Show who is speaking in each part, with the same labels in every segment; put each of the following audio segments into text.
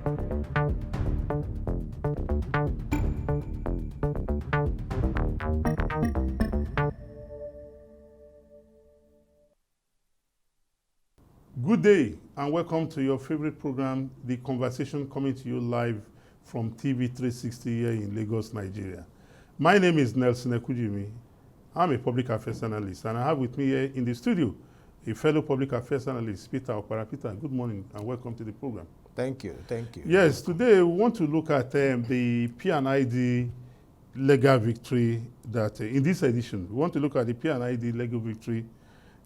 Speaker 1: Good day and welcome to your favorite program, The Conversation, coming to you live from TV 360 here in Lagos, Nigeria. My name is Nelson Ekujimi. I'm a public affairs analyst, and I have with me here in the studio a fellow public affairs analyst, Peter Opara. Peter, good morning and welcome to the program.
Speaker 2: Thank you, thank you.
Speaker 1: Yes, today we want to look at the P&Id legal victory that, in this edition, we want to look at the P&Id legal victory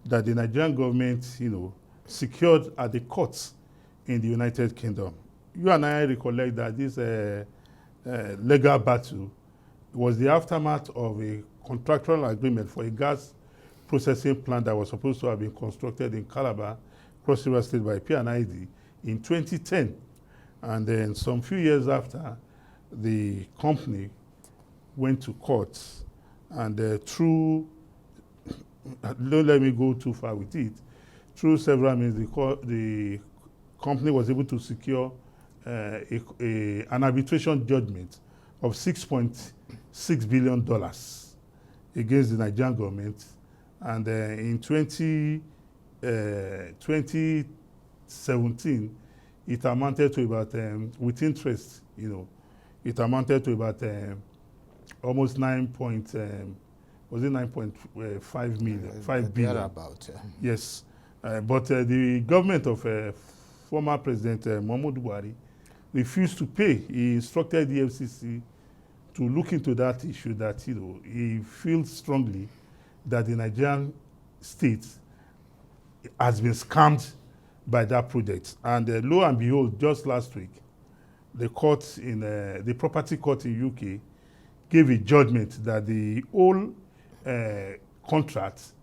Speaker 1: that the Nigerian government, secured at the courts in the United Kingdom. You and I recollect that this legal battle was the aftermath of a contractual agreement for a gas processing plant that was supposed to have been constructed in Calabar, Cross River State by P&Id in 2010. And then some few years after, the company went to court, and don't let me go too far with it. Through several means, the company was able to secure an arbitration judgment of $6.6 billion against the Nigerian government. And in 2017, it amounted to about, with interest, it amounted to about almost 9.5 million, 5 billion.
Speaker 2: About, yeah.
Speaker 1: Yes. But the government of former President Muhammadu Buhari refused to pay. He instructed the FCC to look into that issue, that he feels strongly that the Nigerian state has been scammed by that project. And lo and behold, just last week, the court in the property court in UK gave a judgment that the whole contract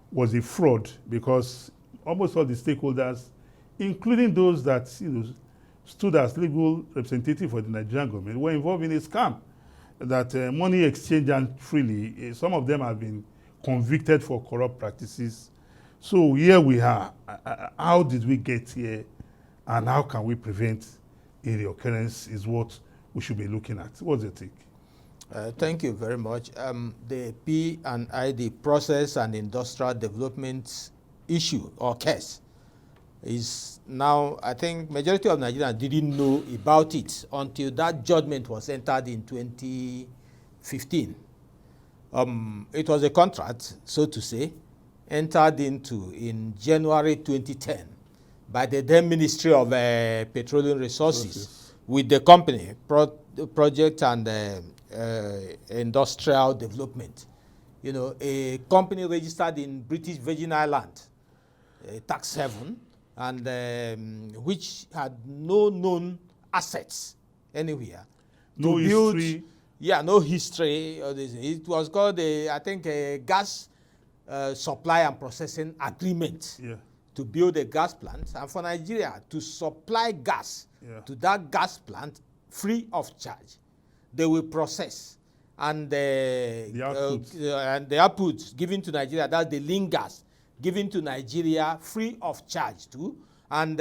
Speaker 1: was a fraud, because almost all the stakeholders, including those that stood as legal representative for the Nigerian government, were involved in a scam. That money exchanged freely. Some of them have been convicted for corrupt practices. So here we are. How did we get here, and how can we prevent a reoccurrence is what we should be looking at. What's your take?
Speaker 2: Thank you very much. The P&ID, Process and Industrial Development issue or case, is now, I think majority of Nigerians didn't know about it until that judgment was entered in 2015. It was a contract, so to say, entered into in January 2010 by the then Ministry of Petroleum Resources with the company, Project and Industrial Development. A company registered in British Virgin Islands, tax haven, and which had no known assets anywhere.
Speaker 1: No history.
Speaker 2: No history. It was called, I think, a gas supply and processing agreement to build a gas plant, and for Nigeria to supply gas to that gas plant free of charge. They will process, and the outputs given to Nigeria, that's the lean gas, given to Nigeria free of charge too. And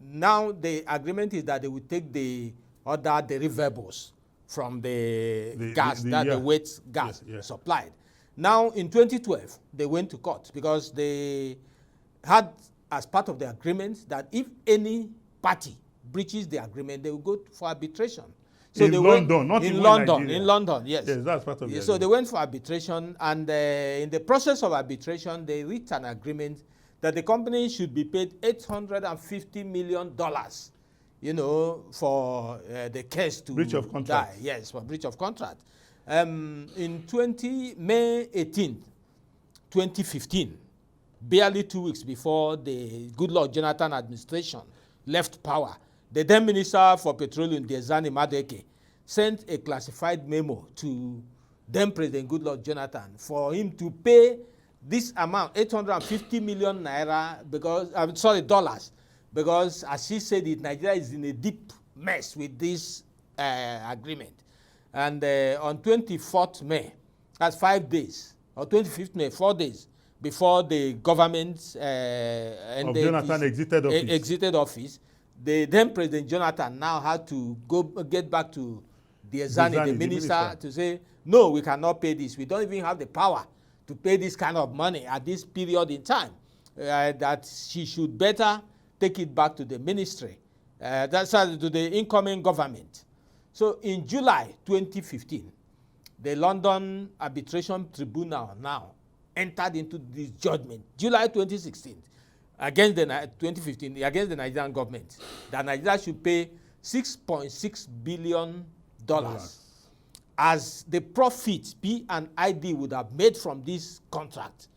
Speaker 2: now the agreement is that they will take the other deliverables from the gas, the wet gas supplied. Now in 2012, they went to court because they had, as part of the agreement, that if any party breaches the agreement, they will go for arbitration. So
Speaker 1: in London, not in
Speaker 2: London. In London, yes.
Speaker 1: Yes, that's part of it.
Speaker 2: So they went for arbitration, and in the process of arbitration, they reached an agreement that the company should be paid $850 million, for the case to
Speaker 1: breach of contract.
Speaker 2: Die. Yes, for breach of contract. In May 18, 2015, barely 2 weeks before the Goodluck Jonathan administration left power, the then Minister for Petroleum, Diezani Madeke, sent a classified memo to then President Goodluck Jonathan for him to pay this amount, 850 million naira, dollars, because as he said it, Nigeria is in a deep mess with this agreement. And on 24th May, that's 5 days, or 25th May, 4 days before the government
Speaker 1: Jonathan exited office,
Speaker 2: the then President Jonathan now had to get back to Diezani, the minister, to say, no, we cannot pay this. We don't even have the power to pay this kind of money at this period in time. That she should better take it back to the ministry, that's to the incoming government. So in July 2015, the London Arbitration Tribunal now entered into this judgment, July 2016, against the 2015 against the Nigerian government, that Nigeria should pay $6.6 billion as the profit P&ID would have made from this contract,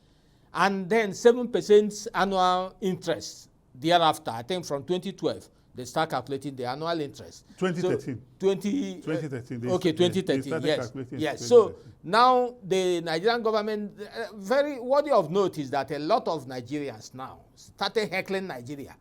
Speaker 2: and then 7% annual interest thereafter. I think from 2012 they start calculating the annual interest.
Speaker 1: 2013.
Speaker 2: So 2013. Okay, 2013. Yes. Yes. So now the Nigerian government, very worthy of note is that a lot of Nigerians now started heckling Nigeria,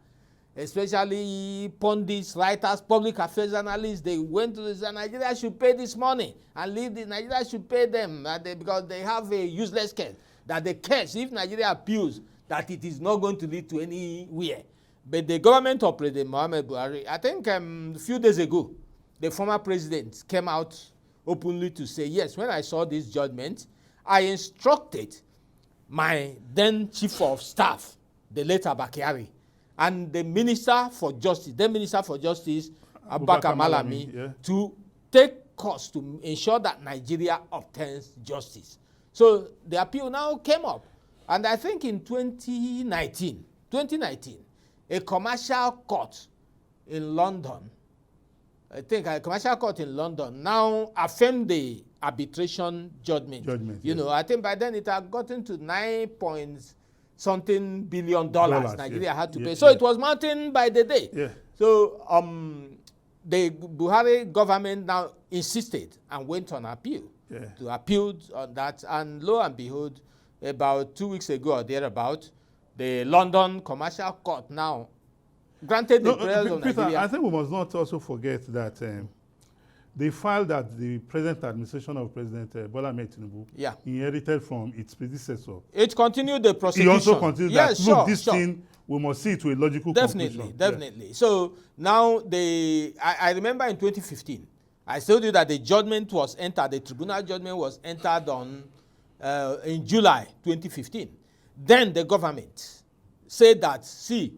Speaker 2: especially pundits, writers, public affairs analysts. They went to say Nigeria should pay this money and leave the Nigeria should pay them because they have a useless case. That the case, if Nigeria appeals, that it is not going to lead to anywhere. But the government of President Muhammad Buhari, I think a few days ago, the former president came out openly to say, yes, when I saw this judgment, I instructed my then chief of staff, the late Abakari, and the Minister for Justice, Abubakar Malami, to take course to ensure that Nigeria obtains justice. So the appeal now came up. And I think in 2019, a commercial court in London, now affirmed the arbitration judgment. You know, I think by then it had gotten to $9-something billion Nigeria had to pay. So it was mounting by the day. So the Buhari government now insisted and went on appeal to appeal on that. And lo and behold, about 2 weeks ago or thereabout, the London Commercial Court now granted the prayers of Nigeria.
Speaker 1: I think we must not also forget that the file that the present administration of President Bola Ahmed Tinubu inherited from its predecessor.
Speaker 2: It continued the prosecution.
Speaker 1: He also continued that. Look, this thing, we must see it to a logical conclusion.
Speaker 2: Definitely. So now I remember in 2015, I told you that the judgment was entered, the tribunal judgment was entered on in July 2015. Then the government said that, see,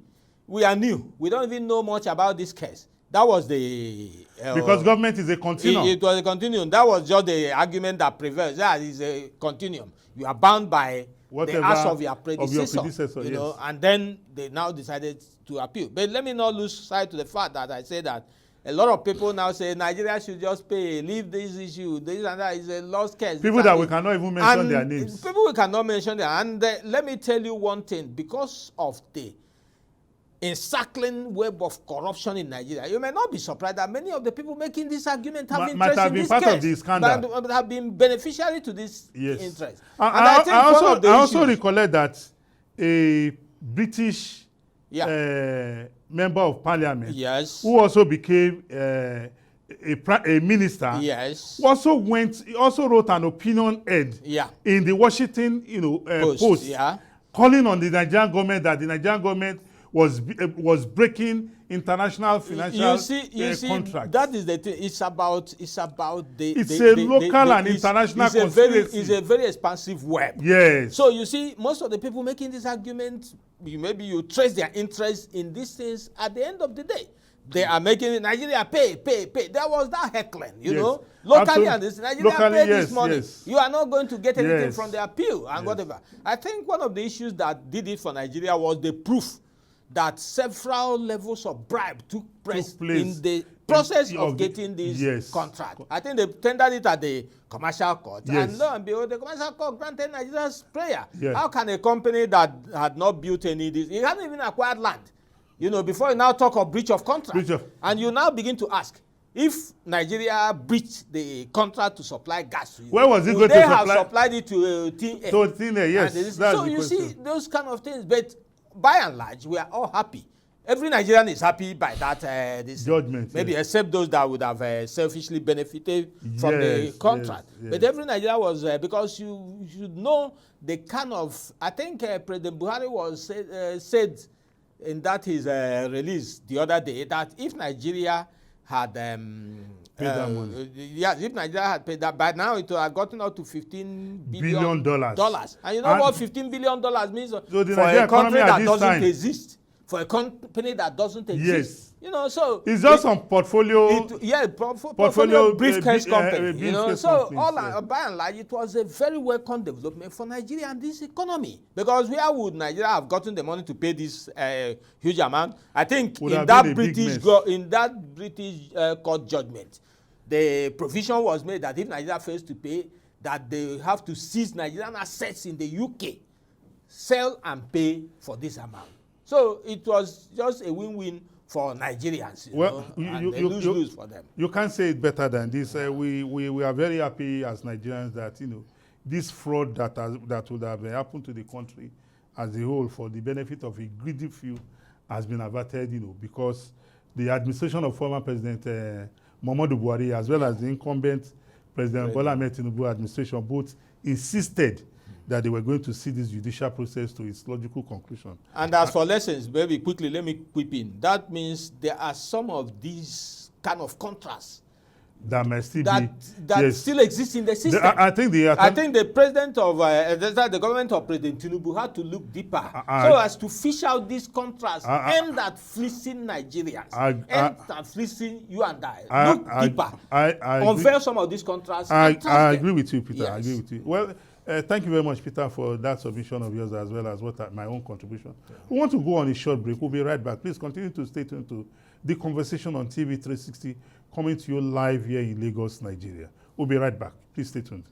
Speaker 2: we are new. We don't even know much about this case. That was the...
Speaker 1: because government is a continuum.
Speaker 2: It was a continuum. That was just the argument that prevails. That is a continuum. You are bound by the acts of your predecessor. You know, and then they now decided to appeal. But let me not lose sight to the fact that I say that a lot of people now say Nigeria should just pay, leave this issue, this and that is a lost case.
Speaker 1: People that we cannot even mention their names.
Speaker 2: People we cannot mention their names. And let me tell you one thing, because of the encircling web of corruption in Nigeria, you may not be surprised that many of the people making this argument have interest in this case. Of the scandal. But have been beneficiary to this interest.
Speaker 1: I also recollect that a British member of parliament, who also became a minister, also wrote an opinion head in the Washington, Post, calling on the Nigerian government that the Nigerian government was breaking international financial contracts.
Speaker 2: That is the thing. It's about the.
Speaker 1: It's a local and international conspiracy.
Speaker 2: It's a very expansive web.
Speaker 1: Yes.
Speaker 2: So you see, most of the people making this argument, maybe you trace their interest in these things. At the end of the day, they are making Nigeria pay. There was that heckling, you know, locally and this Nigeria pay this money. You are not going to get anything from the appeal and whatever. I think one of the issues that did it for Nigeria was the proof that several levels of bribe took place in the process of getting this contract. I think they tendered it at the commercial court. And lo and behold, the commercial court granted Nigeria's prayer. How can a company that had not built any this, it hadn't even acquired land, you know, before you now talk of breach of contract. And you now begin to ask, if Nigeria breached the contract to supply gas to you,
Speaker 1: where was it going to
Speaker 2: supply? They have supplied it to TIN-A.
Speaker 1: To TIN-A, yes.
Speaker 2: So you see those kind of things. But by and large, we are all happy. Every Nigerian is happy by that this judgment. Maybe except those that would have selfishly benefited from the contract. But every Nigerian was because you should know the kind of. I think President Buhari was said in that his release the other day, that if Nigeria had
Speaker 1: that money.
Speaker 2: yes, if Nigeria had paid that, by now it would have gotten up to $15 billion.
Speaker 1: dollars.
Speaker 2: And you know what $15 billion means
Speaker 1: So
Speaker 2: for
Speaker 1: Nigerian
Speaker 2: a country that doesn't
Speaker 1: time
Speaker 2: exist, for a company that doesn't exist.
Speaker 1: Yes.
Speaker 2: You know, so
Speaker 1: it's just some portfolio.
Speaker 2: Portfolio briefcase company. You know, so
Speaker 1: companies,
Speaker 2: by and large, it was a very welcome development for Nigeria and this economy. Because where would Nigeria have gotten the money to pay this huge amount? I think in that British court judgment, the provision was made that if Nigeria fails to pay, that they have to seize Nigerian assets in the UK, sell and pay for this amount. So it was just a win-win for Nigerians, and a lose-lose for them.
Speaker 1: You can't say it better than this. We are very happy as Nigerians that this fraud that would have happened to the country as a whole for the benefit of a greedy few has been averted. Because the administration of former President Muhammadu Buhari as well as the incumbent President Bola Ahmed Tinubu administration both insisted that they were going to see this judicial process to its logical conclusion.
Speaker 2: And as for lessons, maybe quickly, let me quip in. That means there are some of these kind of contrasts
Speaker 1: that may still
Speaker 2: still exist in the system.
Speaker 1: I think the
Speaker 2: president of the government of President Tinubu had to look deeper so as to fish out these contrasts aimed at fleecing Nigerians, aimed at fleecing you and I. Look deeper. Unveil some of these contrasts.
Speaker 1: I agree with you, Peter.
Speaker 2: Yes.
Speaker 1: I agree with you. Well, thank you very much, Peter, for that submission of yours as well as my own contribution. Yeah. We want to go on a short break. We'll be right back. Please continue to stay tuned to The Conversation on TV 360, coming to you live here in Lagos, Nigeria. We'll be right back. Please stay tuned.